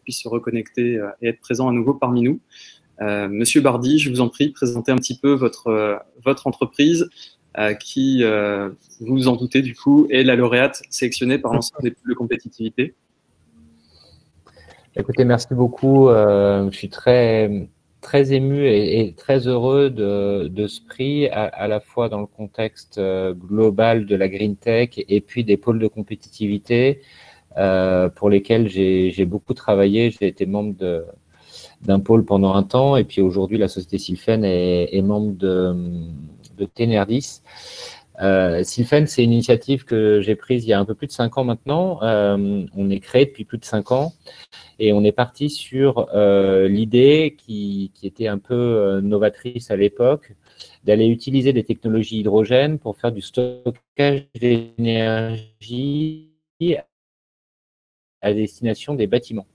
puisse se reconnecter et être présent à nouveau parmi nous. Monsieur Bardy, je vous en prie, présentez un petit peu votre entreprise qui, vous vous en doutez du coup, est la lauréate sélectionnée par l'ensemble des pôles de compétitivité. Écoutez, merci beaucoup. Je suis très ému et très heureux de ce prix, à la fois dans le contexte global de la Green Tech et puis des pôles de compétitivité pour lesquels j'ai beaucoup travaillé. J'ai été membre d'un pôle pendant un temps et puis aujourd'hui, la société Sylfen est membre de Tenerdis. Sylfen, c'est une initiative que j'ai prise il y a un peu plus de 5 ans maintenant. On est créé depuis plus de 5 ans et on est parti sur l'idée qui était un peu novatrice à l'époque, d'aller utiliser des technologies hydrogène pour faire du stockage d'énergie à destination des bâtiments.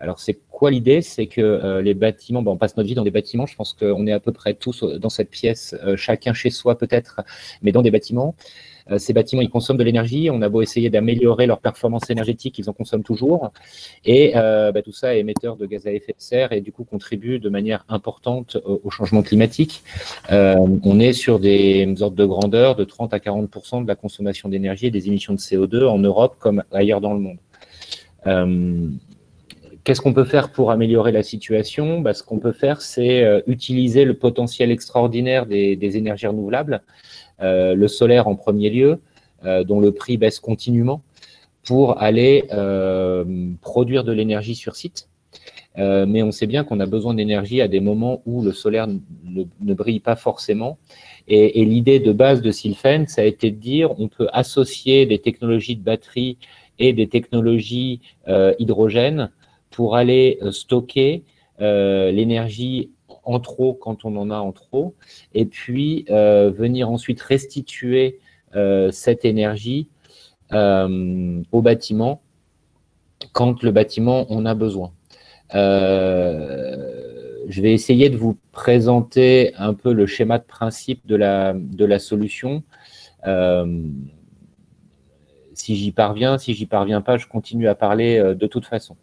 Alors, c'est quoi l'idée? C'est que les bâtiments, on passe notre vie dans des bâtiments, je pense qu'on est à peu près tous dans cette pièce, chacun chez soi peut-être, mais dans des bâtiments. Ces bâtiments, ils consomment de l'énergie, on a beau essayer d'améliorer leur performance énergétique, ils en consomment toujours, et tout ça est émetteur de gaz à effet de serre et du coup contribue de manière importante au changement climatique. On est sur des ordres de grandeur de 30 à 40% de la consommation d'énergie et des émissions de CO2 en Europe comme ailleurs dans le monde. Qu'est-ce qu'on peut faire pour améliorer la situation? Ce qu'on peut faire, c'est utiliser le potentiel extraordinaire des énergies renouvelables, le solaire en premier lieu, dont le prix baisse continuellement, pour aller produire de l'énergie sur site. Mais on sait bien qu'on a besoin d'énergie à des moments où le solaire ne brille pas forcément. Et l'idée de base de Sylfen, ça a été de dire on peut associer des technologies de batterie et des technologies hydrogène pour aller stocker l'énergie en trop quand on en a en trop, et puis venir ensuite restituer cette énergie au bâtiment quand le bâtiment en a besoin. Je vais essayer de vous présenter un peu le schéma de principe de la solution. Si j'y parviens pas, je continue à parler de toute façon.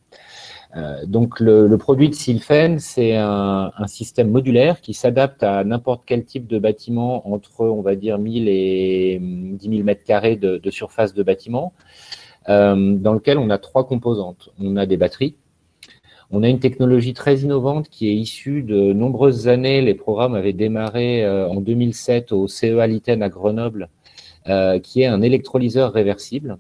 Donc, le produit de Sylfen, c'est un système modulaire qui s'adapte à n'importe quel type de bâtiment entre, on va dire, 1000 et 10 000 mètres carrés de surface de bâtiment, dans lequel on a 3 composantes. On a des batteries, on a une technologie très innovante qui est issue de nombreuses années. Les programmes avaient démarré en 2007 au CEA Liten à Grenoble, qui est un électrolyseur réversible.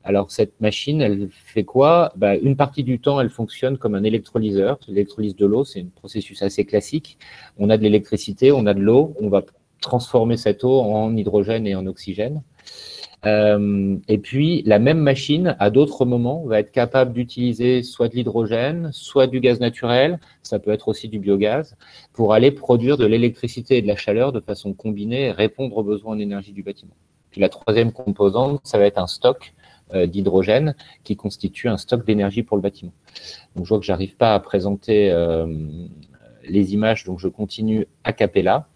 Alors, cette machine, elle fait quoi? Une partie du temps, elle fonctionne comme un électrolyseur. L'électrolyse de l'eau, c'est un processus assez classique. On a de l'électricité, on a de l'eau, on va transformer cette eau en hydrogène et en oxygène. Et puis, la même machine, à d'autres moments, va être capable d'utiliser soit de l'hydrogène, soit du gaz naturel, ça peut être aussi du biogaz, pour aller produire de l'électricité et de la chaleur de façon combinée et répondre aux besoins en énergie du bâtiment. Puis la troisième composante, ça va être un stock d'hydrogène qui constitue un stock d'énergie pour le bâtiment. Donc, je vois que je n'arrive pas à présenter les images, donc je continue a cappella.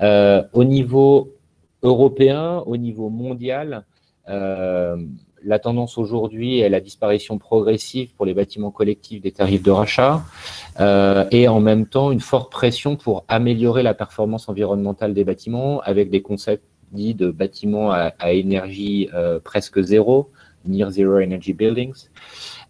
Au niveau européen, au niveau mondial, la tendance aujourd'hui est la disparition progressive pour les bâtiments collectifs des tarifs de rachat et en même temps une forte pression pour améliorer la performance environnementale des bâtiments avec des concepts dits de bâtiments à énergie presque zéro, Near Zero Energy Buildings.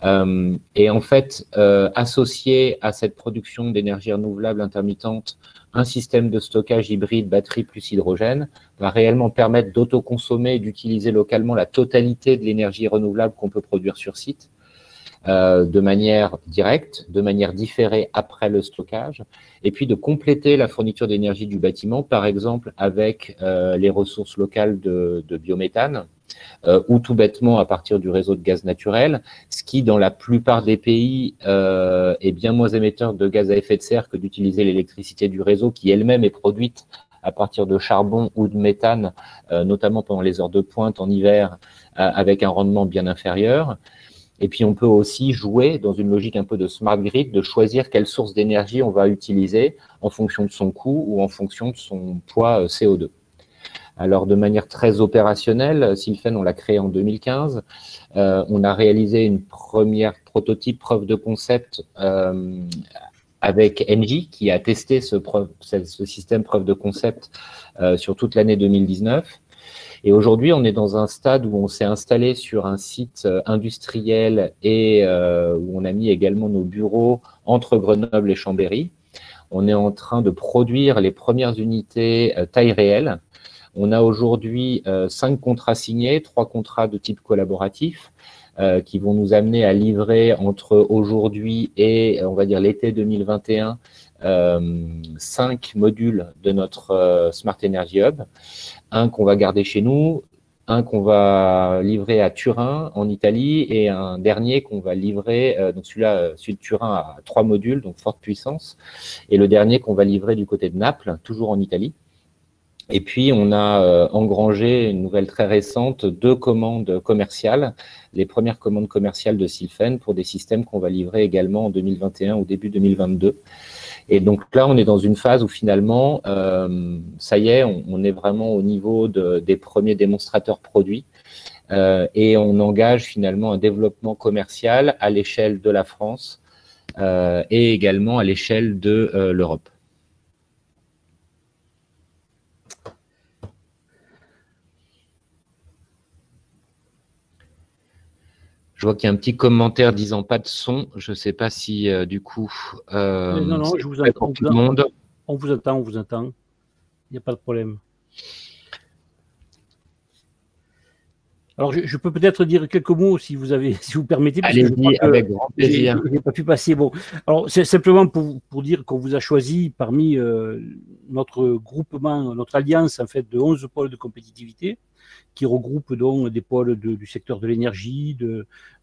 Et en fait, associé à cette production d'énergie renouvelable intermittente, un système de stockage hybride batterie plus hydrogène va réellement permettre d'autoconsommer et d'utiliser localement la totalité de l'énergie renouvelable qu'on peut produire sur site de manière directe, de manière différée après le stockage, et puis de compléter la fourniture d'énergie du bâtiment, par exemple avec les ressources locales de biométhane, ou tout bêtement à partir du réseau de gaz naturel, ce qui, dans la plupart des pays, est bien moins émetteur de gaz à effet de serre que d'utiliser l'électricité du réseau, qui elle-même est produite à partir de charbon ou de méthane, notamment pendant les heures de pointe en hiver, avec un rendement bien inférieur. Et puis, on peut aussi jouer dans une logique un peu de smart grid, de choisir quelle source d'énergie on va utiliser en fonction de son coût ou en fonction de son poids CO2. Alors, de manière très opérationnelle, Sylfen, on l'a créé en 2015. On a réalisé une première prototype preuve de concept avec Engie, qui a testé ce système preuve de concept sur toute l'année 2019. Et aujourd'hui, on est dans un stade où on s'est installé sur un site industriel et où on a mis également nos bureaux entre Grenoble et Chambéry. On est en train de produire les premières unités taille réelle. On a aujourd'hui 5 contrats signés, 3 contrats de type collaboratif qui vont nous amener à livrer entre aujourd'hui et, on va dire, l'été 2021, 5 modules de notre Smart Energy Hub. Un qu'on va garder chez nous, un qu'on va livrer à Turin, en Italie, et un dernier qu'on va livrer, donc celui de Turin à 3 modules, donc forte puissance, et le dernier qu'on va livrer du côté de Naples, toujours en Italie. Et puis, on a engrangé une nouvelle très récente, 2 commandes commerciales, les premières commandes commerciales de Sylfen pour des systèmes qu'on va livrer également en 2021 ou début 2022. Et donc là, on est dans une phase où finalement, ça y est, on est vraiment au niveau des premiers démonstrateurs produits et on engage finalement un développement commercial à l'échelle de la France et également à l'échelle de l'Europe. Je vois qu'il y a un petit commentaire disant pas de son. Je ne sais pas si du coup. Non, je vous entends. Tout le monde. On vous entend, Il n'y a pas de problème. Alors, je peux peut-être dire quelques mots si vous permettez. Allez-y, avec grand plaisir. Je n'ai pas pu passer. Bon, alors c'est simplement pour dire qu'on vous a choisi parmi notre groupement, notre alliance en fait de 11 pôles de compétitivité, qui regroupe donc des pôles du secteur de l'énergie,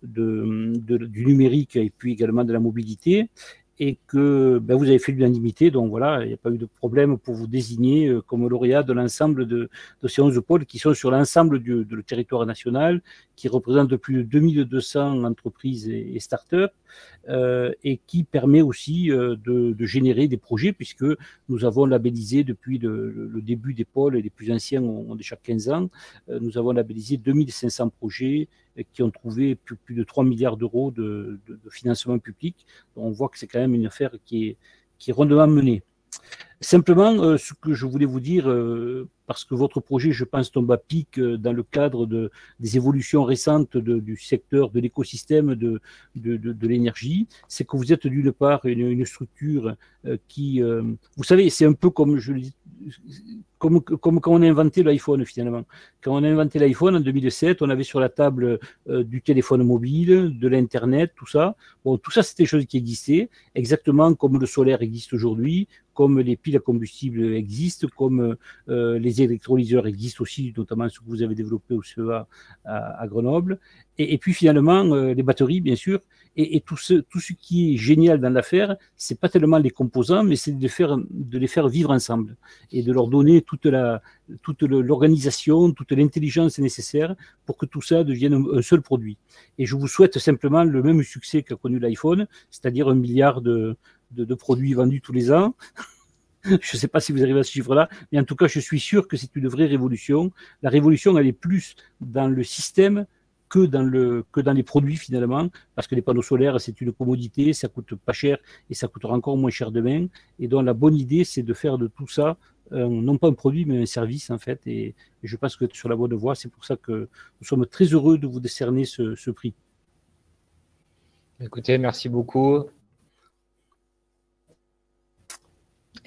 du numérique et puis également de la mobilité, et que vous avez fait l'unanimité, donc voilà, il n'y a pas eu de problème pour vous désigner comme lauréat de l'ensemble de ces 11 pôles qui sont sur l'ensemble du territoire national, qui représentent plus de 2200 entreprises et start-up, et qui permet aussi de générer des projets, puisque nous avons labellisé depuis le début des pôles, et les plus anciens ont déjà 15 ans, nous avons labellisé 2500 projets qui ont trouvé plus de 3 milliards d'euros de financement public. Donc on voit que c'est quand même une affaire qui est rondement menée. Simplement, ce que je voulais vous dire, parce que votre projet, je pense, tombe à pic dans le cadre des évolutions récentes du secteur, de l'écosystème de l'énergie, c'est que vous êtes d'une part une structure qui, vous savez, c'est un peu comme je le dis, comme quand on a inventé l'iPhone finalement. Quand on a inventé l'iPhone en 2007, on avait sur la table du téléphone mobile, de l'Internet, tout ça. Bon, tout ça, c'était des choses qui existaient, exactement comme le solaire existe aujourd'hui, comme les piles à combustible existent, comme les électrolyseurs existent aussi, notamment ce que vous avez développé au CEA à Grenoble. Et puis finalement, les batteries, bien sûr. Et tout ce qui est génial dans l'affaire, c'est pas tellement les composants, mais c'est de les faire vivre ensemble et de leur donner toute l'organisation, toute l'intelligence nécessaire pour que tout ça devienne un seul produit. Et je vous souhaite simplement le même succès qu'a connu l'iPhone, c'est-à-dire 1 milliard de produits vendus tous les ans. Je ne sais pas si vous arrivez à ce chiffre-là, mais en tout cas, je suis sûr que c'est une vraie révolution. La révolution, elle est plus dans le système que dans les produits finalement, parce que les panneaux solaires, c'est une commodité, ça coûte pas cher et ça coûtera encore moins cher demain. Et donc la bonne idée, c'est de faire de tout ça, non pas un produit, mais un service en fait. Et je pense que vous êtes sur la bonne voie. C'est pour ça que nous sommes très heureux de vous décerner ce prix. Écoutez, merci beaucoup.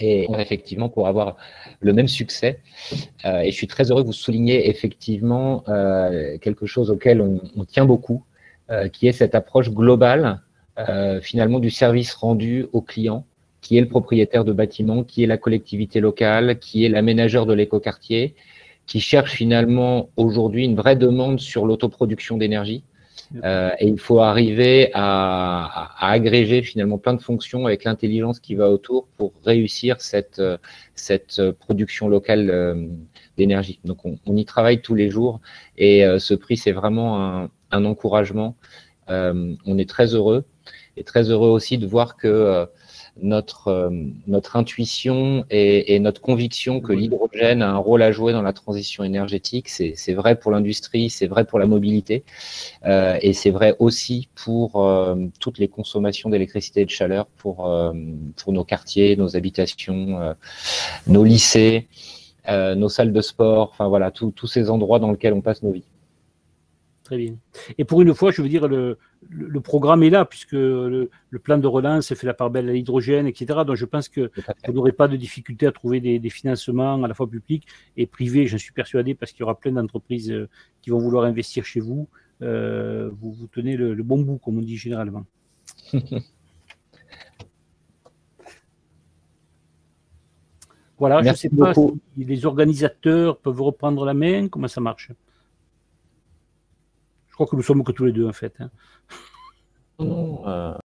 Et effectivement, pour avoir le même succès. Et je suis très heureux que vous souligniez effectivement quelque chose auquel on tient beaucoup, qui est cette approche globale finalement du service rendu au client, qui est le propriétaire de bâtiment, qui est la collectivité locale, qui est l'aménageur de l'écoquartier, qui cherche finalement aujourd'hui une vraie demande sur l'autoproduction d'énergie. Et il faut arriver à agréger finalement plein de fonctions avec l'intelligence qui va autour pour réussir cette production locale d'énergie. Donc on y travaille tous les jours et ce prix c'est vraiment un encouragement. On est très heureux et très heureux aussi de voir que notre intuition et notre conviction que l'hydrogène a un rôle à jouer dans la transition énergétique, c'est vrai pour l'industrie, c'est vrai pour la mobilité, et c'est vrai aussi pour toutes les consommations d'électricité et de chaleur pour nos quartiers, nos habitations, nos lycées, nos salles de sport, enfin voilà, tous ces endroits dans lesquels on passe nos vies. Très bien. Et pour une fois, je veux dire, le programme est là, puisque le plan de relance fait la part belle à l'hydrogène, etc. Donc je pense que vous n'aurez pas de difficulté à trouver des financements à la fois publics et privés, j'en suis persuadé, parce qu'il y aura plein d'entreprises qui vont vouloir investir chez vous. Vous tenez le bon bout, comme on dit généralement. Voilà, je ne sais pas si les organisateurs peuvent reprendre la main, comment ça marche? Je crois que nous sommes que tous les deux, en fait. Non,